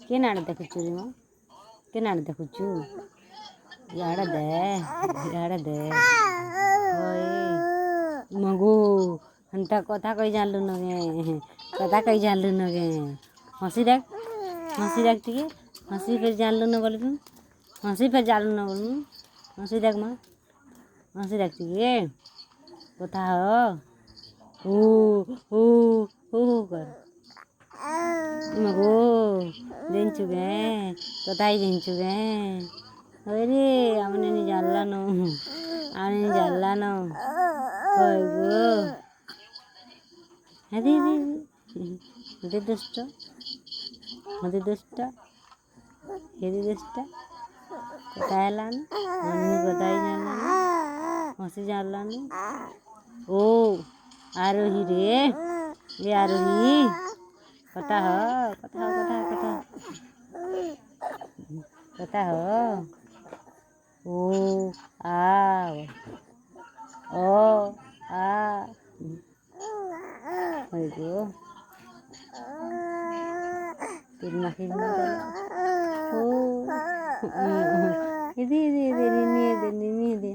ಕೇನಾಡ ଦେଖୁଛୁ ରେ ମା କେନାଡ଼ ଦେଖୁଛୁ ଇଆଡ଼େ ଦେ ଇଆଡ଼େ ଦେ ହଏ ମଗୁ ହେନ୍ତା କଥା କହି ଜାଣିଲୁ ନଗେ କଥା କହି ଜାଣିଲୁ ନଗେ ହସି ଦେଖ ଟିକେ ହସି ଫେର ଜାଣିଲୁ ନ ବୋଲୁ ହସି ଫେର ଜାଣିଲୁ ନ ବୋଲୁ ହସି ଦେଖ ମା ହସି ଦେଖ ଟିକେ କଥା ହ ହୁ କର ମଗୁ ଜାଣିଛୁ गे କଥା ହି ଜାଣିଛୁ गे ହଇରେ ଆମେ ଜାଣିଲାନ ହଇ ଗୋ ହେଦି ହେଦି ଦୁଷ୍ଟ ହେଦି ଦୁଷ୍ଟ କଥା ହେଲାନି କଥା ହି ଜାଣିଲାନି ହସି ଜାଣିଲାନି ଓ ଆରୋହି ରେ ଏ ଆରୋହି କଥା ହ ଓ ଆ ଓ ଆ ହଇ ଗୋ तेरी माँ की ओ दे